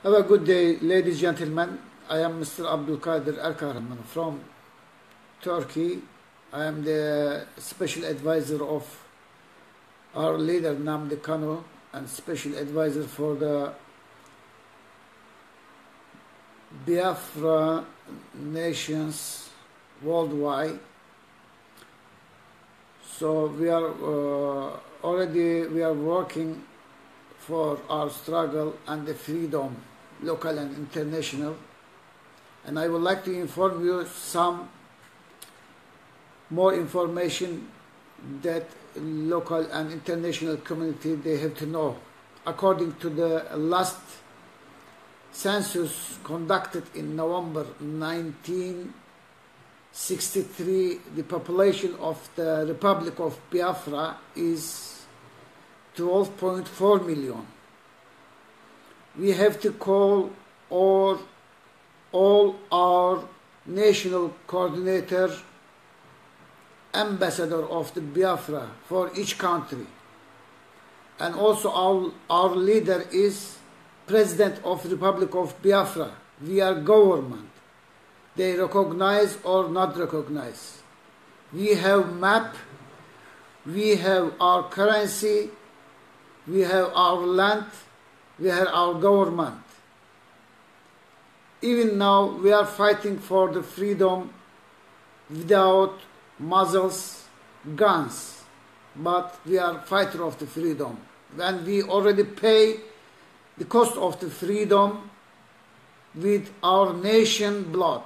Have a good day, ladies and gentlemen. I am Mr. Abdulkadir Erkahraman from Turkey. I am the special advisor of our leader Namdi Kanu and special advisor for the Biafra nations worldwide. So we are working for our struggle and the freedom, local and international. And I would like to inform you some more information that local and international community they have to know. According to the last census conducted in November 1963, the population of the Republic of Biafra is 12.4 million. We have to call all our national coordinator, ambassador of the Biafra for each country. And also our leader is President of the Republic of Biafra. We are government. They recognize or not recognize. We have map, we have our currency, we have our land, we have our government. Even now we are fighting for the freedom without muzzles, guns, but we are fighter of the freedom. And we already pay the cost of the freedom with our nation blood.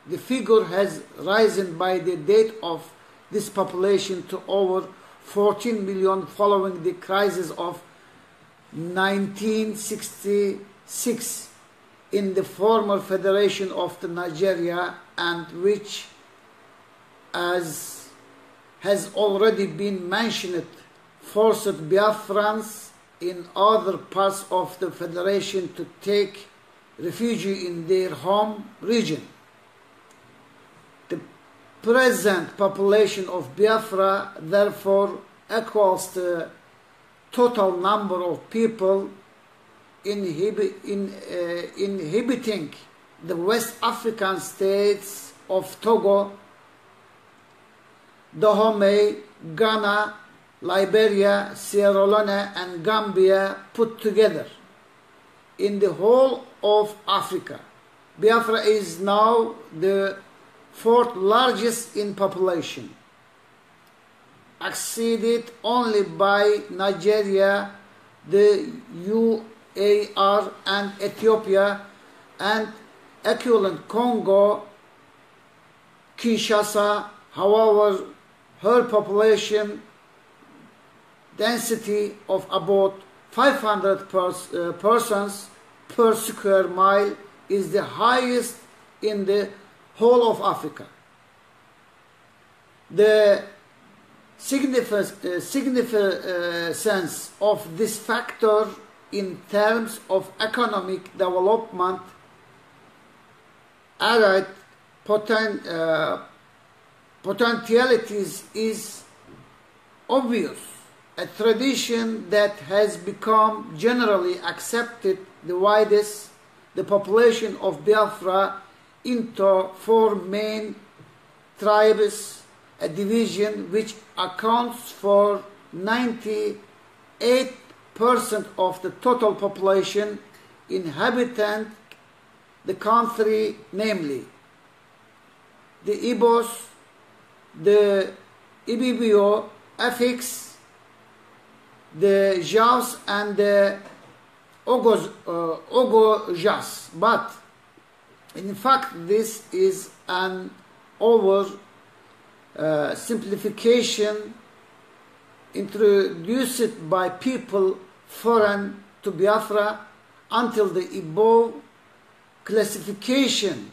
The figure has risen by the date of this population to over 14 million following the crisis of 1966 in the former Federation of the Nigeria, and which, as has already been mentioned, forced Biafrans in other parts of the Federation to take refuge in their home region. The present population of Biafra therefore equals the total number of people inhabiting the West African states of Togo, Dahomey, Ghana, Liberia, Sierra Leone and Gambia put together. In the whole of Africa, Biafra is now the fourth largest in population, exceeded only by Nigeria, the UAR and Ethiopia, and equivalent Congo, Kinshasa. However, her population density of about 500 persons per square mile is the highest in the whole of Africa. The significance of this factor in terms of economic development, allied potentialities is obvious. A tradition that has become generally accepted divides the population of Biafra into four main tribes, a division which accounts for 98% of the total population inhabiting the country, namely the Ibos, the Ibibio, Afix, the Jaws and the Ogojas. But in fact this is an simplification introduced by people foreign to Biafra. Until the above classification,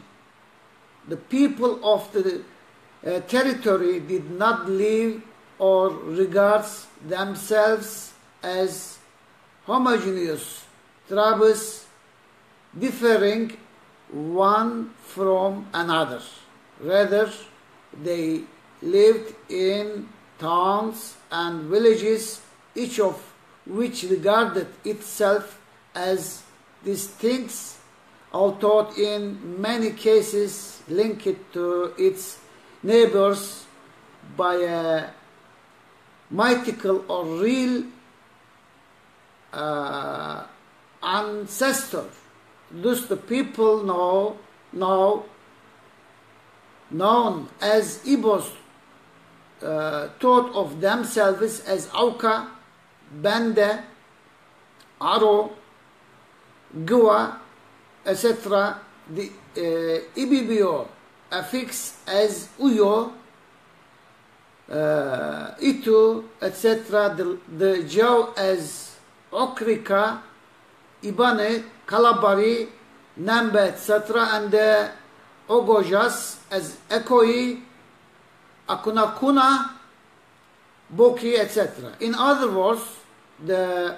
the people of the territory did not live or regards themselves as homogeneous tribes differing one from another. Rather, they lived in towns and villages, each of which regarded itself as these things, although in many cases link it to its neighbors by a mythical or real ancestor. Thus the people now known as Igbos thought of themselves as Auca, Bende, Aro, Gua, etc. The Ibibio affix as Uyo, Itu, etc. The Jau as Okrika, Ibane, Kalabari, Nambe, etc. and the Ogojas as Ekoi, Akunakuna, Boki, etc. In other words, the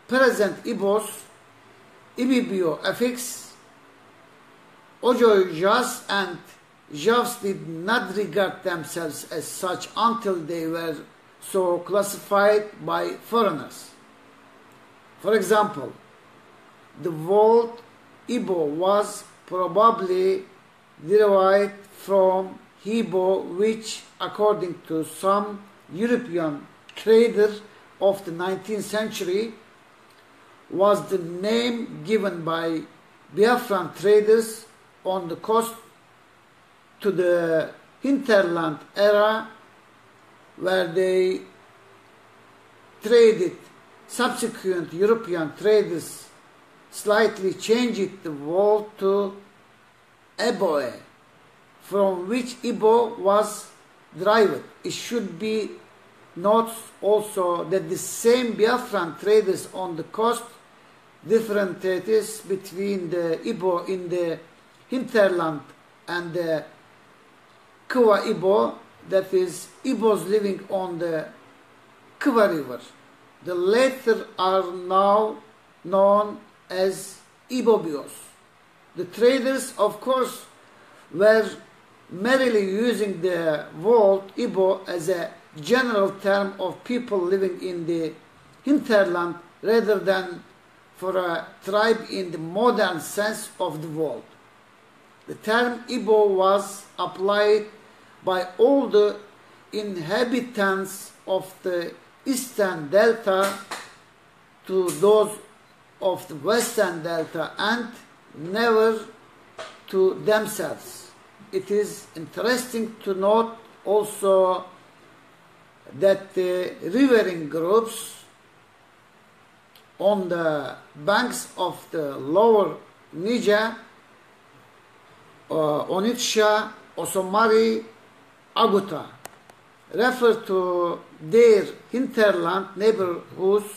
present Ibos, Ibibio affix, Ojojas and Javs did not regard themselves as such until they were so classified by foreigners. For example, the word Ibo was probably derived from Hebo, which, according to some European traders of the 19th century, was the name given by Biafran traders on the coast to the hinterland era, where they traded. Subsequent European traders slightly changed the word to Eboe, from which Ibo was derived. It should be noted also that the same Biafran traders on the coast differentiated between the Ibo in the hinterland and the Kva Ibo, that is, Ibos living on the Kva River. The latter are now known as Ibobios. The traders, of course, were merely using the word Ibo as a general term of people living in the hinterland rather than for a tribe in the modern sense of the word. The term Ibo was applied by all the inhabitants of the Eastern Delta to those of the Western Delta and never to themselves. It is interesting to note also that the rivering groups on the banks of the lower Niger, Onitsha, Osomari, Aguta, refer to their hinterland neighbors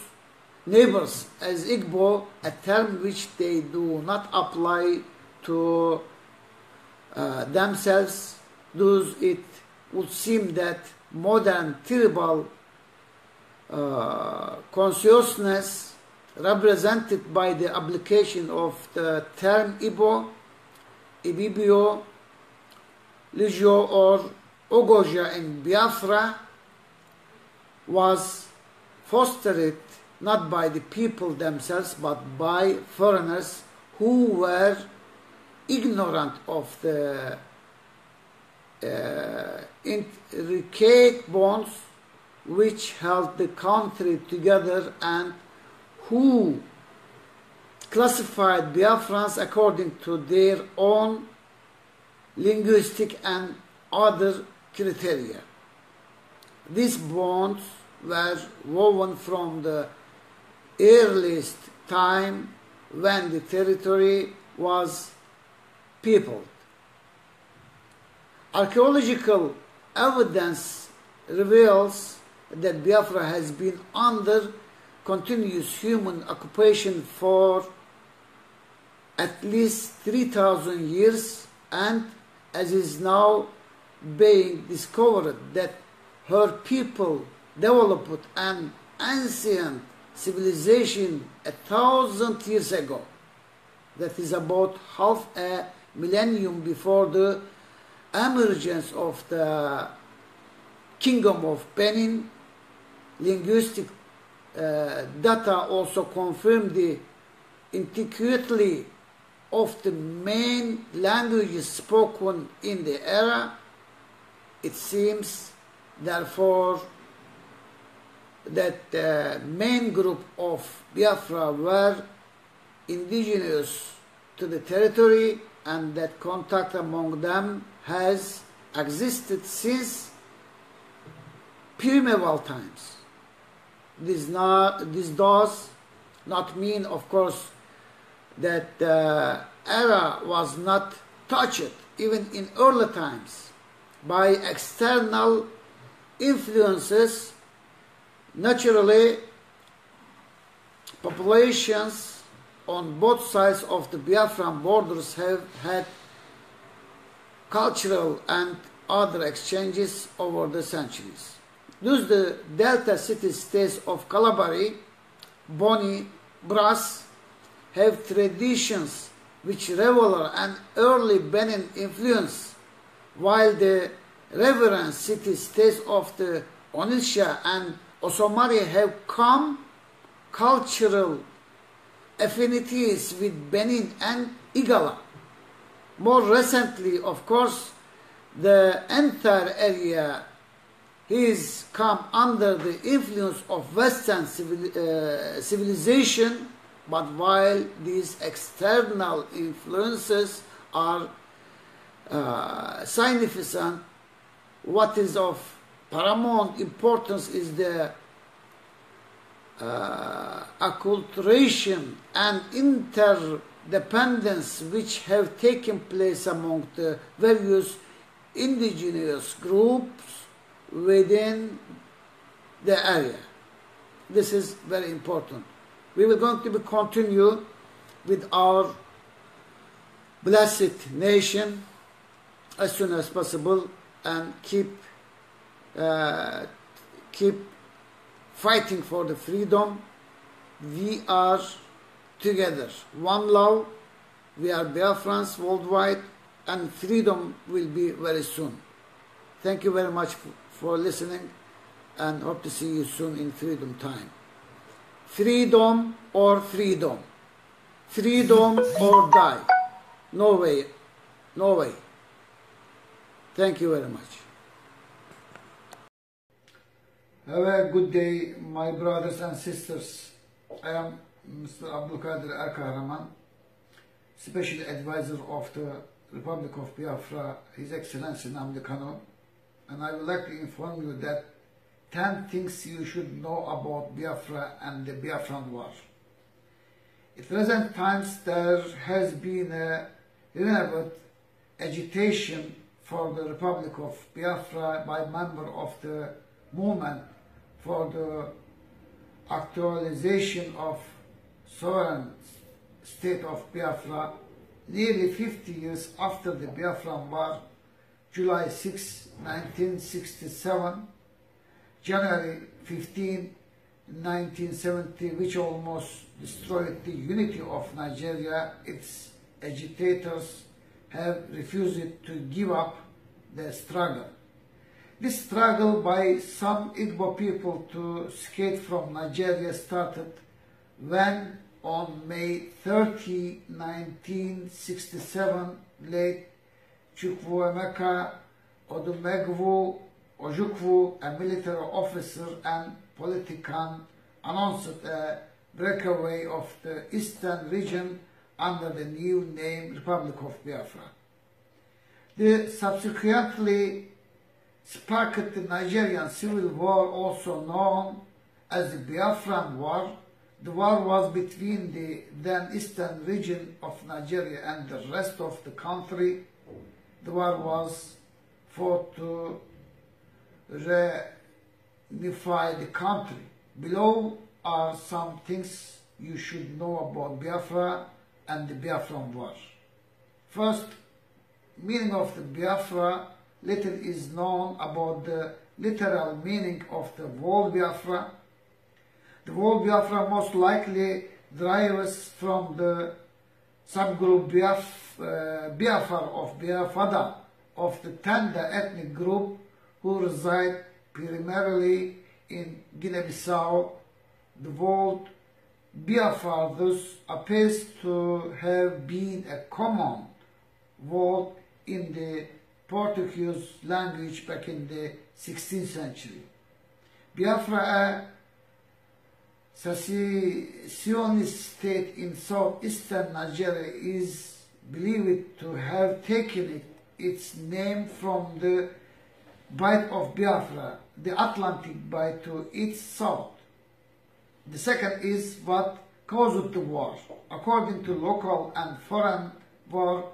as Igbo, a term which they do not apply to themselves. Thus it would seem that modern tribal consciousness, represented by the application of the term Ibo, Ibibio, Ligio or Ogoja in Biafra, was fostered not by the people themselves but by foreigners who were ignorant of the intricate bonds which held the country together and who classified Biafrans according to their own linguistic and other criteria. These bonds were woven from the earliest time when the territory was peopled. Archaeological evidence reveals that Biafra has been under continuous human occupation for at least 3,000 years, and as is now being discovered that her people developed an ancient civilization 1,000 years ago, that is about half a millennium before the emergence of the Kingdom of Benin. Linguistic data also confirm the antiquity of the main languages spoken in the era, it seems, therefore, that the main group of Biafra were indigenous to the territory, and that contact among them has existed since primeval times. This does not mean, of course, that the era was not touched, even in early times, by external influences. Naturally, populations on both sides of the Biafran borders have had cultural and other exchanges over the centuries. Thus, the Delta city-states of Kalabari, Boni, Brass have traditions which revel an early Benin influence, while the reverend city-states of the Onitsha and Osomari have come cultural affinities with Benin and Igala. More recently, of course, the entire area has come under the influence of Western civilization, but while these external influences are significant, what is of paramount importance is the acculturation and interdependence which have taken place among the various indigenous groups within the area. This is very important. We will going to continue with our blessed nation as soon as possible and keep fighting for the freedom. We are together. One love. We are Biafrans worldwide, and freedom will be very soon. Thank you very much for listening, and hope to see you soon in freedom time. Freedom or freedom. Freedom or die. No way. No way. Thank you very much. Have a good day, my brothers and sisters. I am Mr. Abdulkadir Erkahraman, Special Advisor of the Republic of Biafra, His Excellency Nnamdi Kanu, and I would like to inform you that 10 things you should know about Biafra and the Biafran War. At present times, there has been a renewed agitation for the Republic of Biafra by members of the movement for the actualization of sovereign state of Biafra nearly 50 years after the Biafran War, July 6, 1967, January 15, 1970, which almost destroyed the unity of Nigeria. Its agitators have refused to give up the struggle. This struggle by some Igbo people to escape from Nigeria started when on May 30, 1967, late Chukwuemeka Odumegwu Ojukwu, a military officer and politician, announced a breakaway of the eastern region under the new name Republic of Biafra. The subsequently sparked the Nigerian Civil War, also known as the Biafran War. The war was between the then eastern region of Nigeria and the rest of the country. The war was fought to reunify the country. Below are some things you should know about Biafra and the Biafran War. First, meaning of the Biafra. Little is known about the literal meaning of the word Biafra. The word Biafra most likely derives from the subgroup Biafra of Biafada of the Tanda ethnic group who reside primarily in Guinea-Bissau. The word Biafra thus appears to have been a common word in the Portuguese language back in the 16th century. Biafra, a secessionist state in southeastern Nigeria, is believed to have taken its name from the Bight of Biafra, the Atlantic Bight, to its south. The second is what caused the war. According to local and foreign war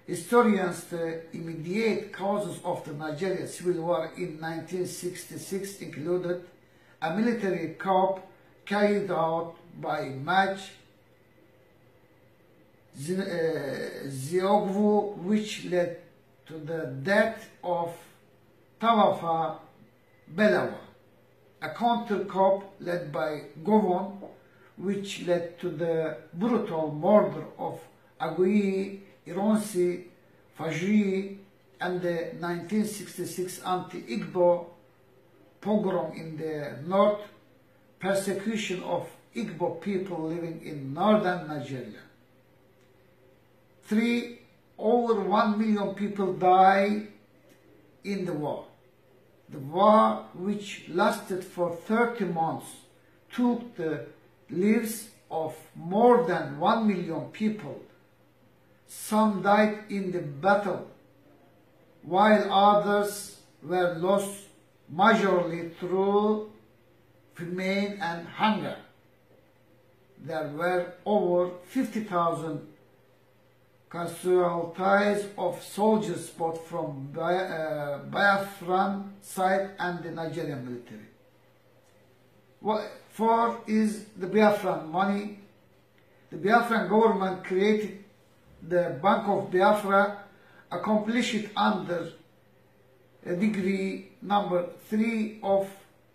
historians, the immediate causes of the Nigeria Civil War in 1966 included a military coup carried out by Maj Ziogwu, which led to the death of Tawafa Belawa, a counter-coup led by Gowon, which led to the brutal murder of Aguiyi, Ironsi, Fajri, and the 1966 anti-Igbo pogrom in the north, persecution of Igbo people living in northern Nigeria. 3. Over 1 million people died in the war. The war, which lasted for 30 months, took the lives of more than 1 million people. Some died in the battle, while others were lost majorly through famine and hunger. There were over 50,000 casualties of soldiers both from Biafran side and the Nigerian military. 4 is the Biafran money. The Biafran government created the Bank of Biafra, accomplished it under Decree number 3 of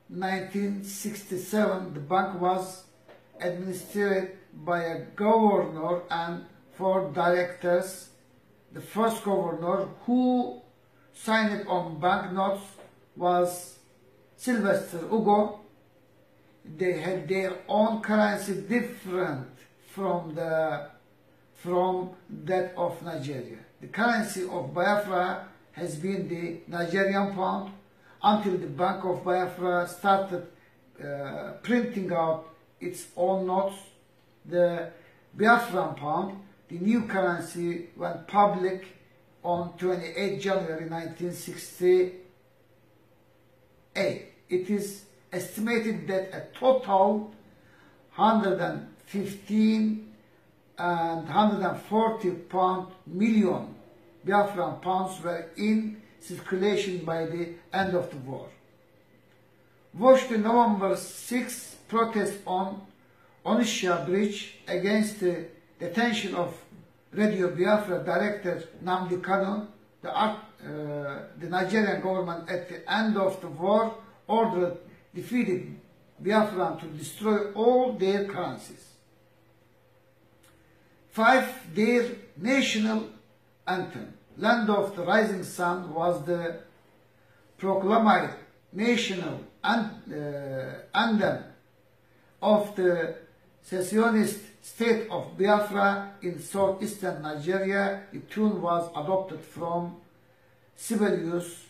1967. The bank was administered by a governor and 4 directors. The first governor who signed on banknotes was Sylvester Ugo. They had their own currency different from that of Nigeria. The currency of Biafra has been the Nigerian pound until the Bank of Biafra started printing out its own notes. The Biafran pound, the new currency, went public on 28 January 1968. It is estimated that a total 115 and 140 million Biafran pounds were in circulation by the end of the war. Watch the November 6 protest on Onitsha Bridge against the detention of Radio Biafra director Nnamdi Kanu. The Nigerian government at the end of the war ordered defeated Biafran to destroy all their currencies. 5. Their national anthem, Land of the Rising Sun, was the proclaimed national anthem of the secessionist state of Biafra in southeastern Nigeria. The tune was adopted from Sibelius,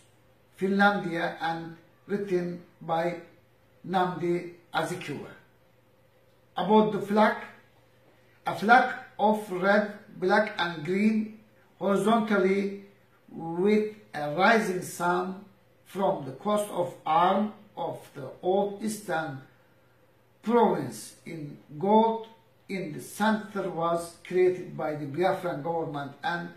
Finlandia, and written by Nnamdi Azikiwe. About the flag, a flag of red, black, and green, horizontally with a rising sun from the coast of arm of the old eastern province in gold in the center, was created by the Biafran government and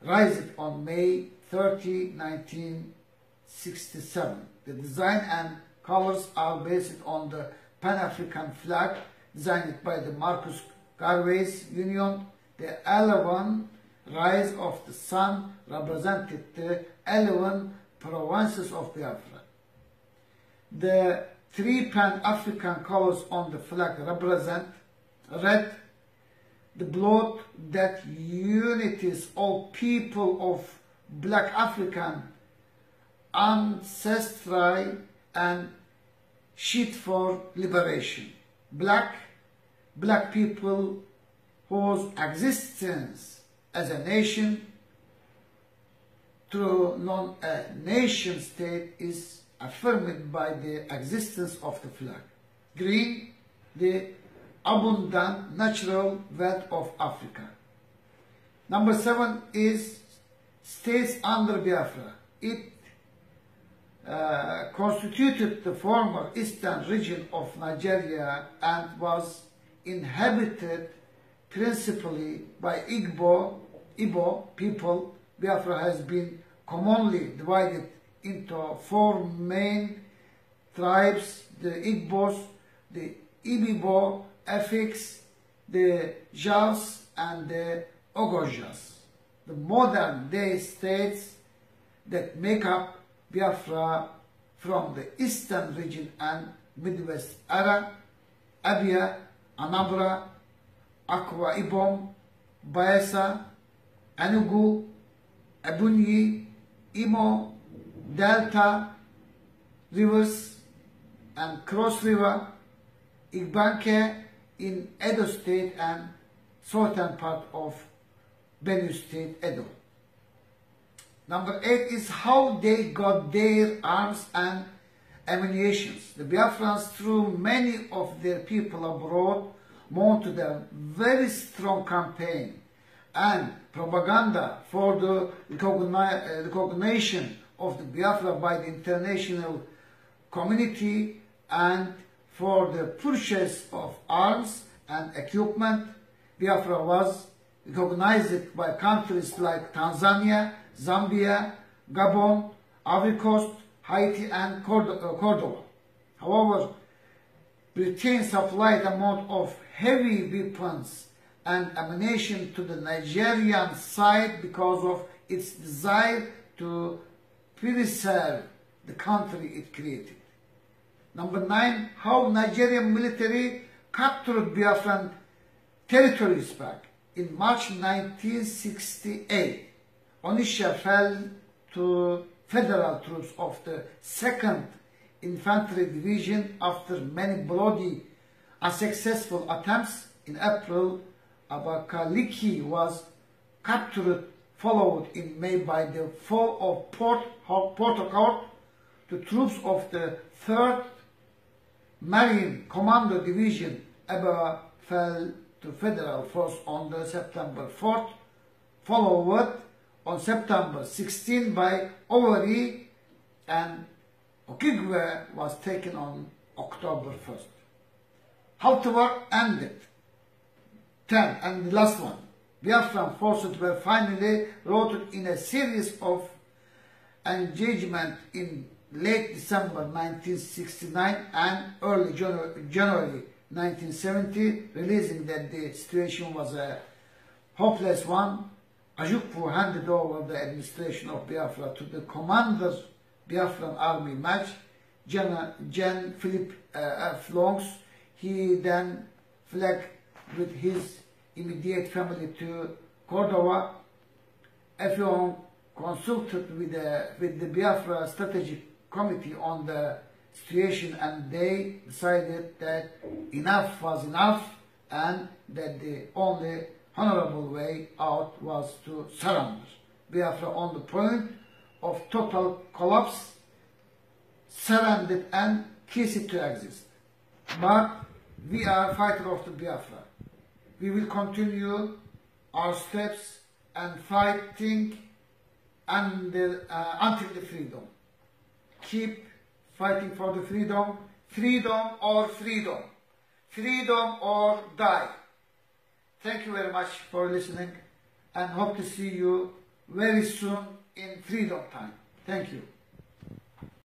raised on May 30, 1967. The design and colors are based on the Pan-African flag designed by the Marcus Garvey's Union. The 11 rays of the sun represented the 11 provinces of Biafra. The 3 Pan-African colors on the flag represent red, the blood that unites all people of black African ancestry and shit for liberation. Black, black people whose existence as a nation through non-nation state is affirmed by the existence of the flag. Green, the abundant natural wealth of Africa. Number 7 is states under Biafra. It constituted the former eastern region of Nigeria and was inhabited principally by Igbo people. Biafra has been commonly divided into 4 main tribes: the Igbos, the Ibibo, Efiks, the Jaws, and the Ogojas. The modern day states that make up Biafra from the eastern region and Midwest era: Abia, Anambra, Akwa Ibom, Bayelsa, Enugu, Ebonyi, Imo, Delta, Rivers, and Cross River, Igbanke in Edo State and southern part of Benue State, Edo. Number 8 is how they got their arms and ammunition. The Biafrans, through many of their people abroad, mounted a very strong campaign and propaganda for the recognition of the Biafra by the international community and for the purchase of arms and equipment. Biafra was recognized by countries like Tanzania, Zambia, Gabon, Ivory Coast, Haiti, and Cordoba. However, Britain supplied an amount of heavy weapons and ammunition to the Nigerian side because of its desire to preserve the country it created. Number 9, how Nigerian military captured Biafran territories back. In March 1968, Onitsha fell to federal troops of the 2nd Infantry Division after many bloody, unsuccessful attempts. In April, Abakaliki was captured, followed in May by the fall of Port Harcourt. The troops of the 3rd Marine Commando Division fell to federal force on the September 4th, followed on September 16 by Oweri, and Okigwe was taken on October 1st. How the war ended. 10, and the last one. Biafran forces were finally routed in a series of engagement in late December 1969 and early January 1970, realizing that the situation was a hopeless one. Ajukwu handed over the administration of Biafra to the commander Biafran Army Maj, Gen Philip F. Longs. He then fled with his immediate family to Cordoba. Effiong consulted with the Biafra Strategic Committee on the situation, and they decided that enough was enough and that the only honorable way out was to surrender. Biafra, on the point of total collapse, surrendered and ceased to exist. But we are fighters of the Biafra. We will continue our steps and fighting until the freedom. Keep fighting for the freedom. Freedom or freedom. Freedom or die. Thank you very much for listening and hope to see you very soon in freedom time. Thank you.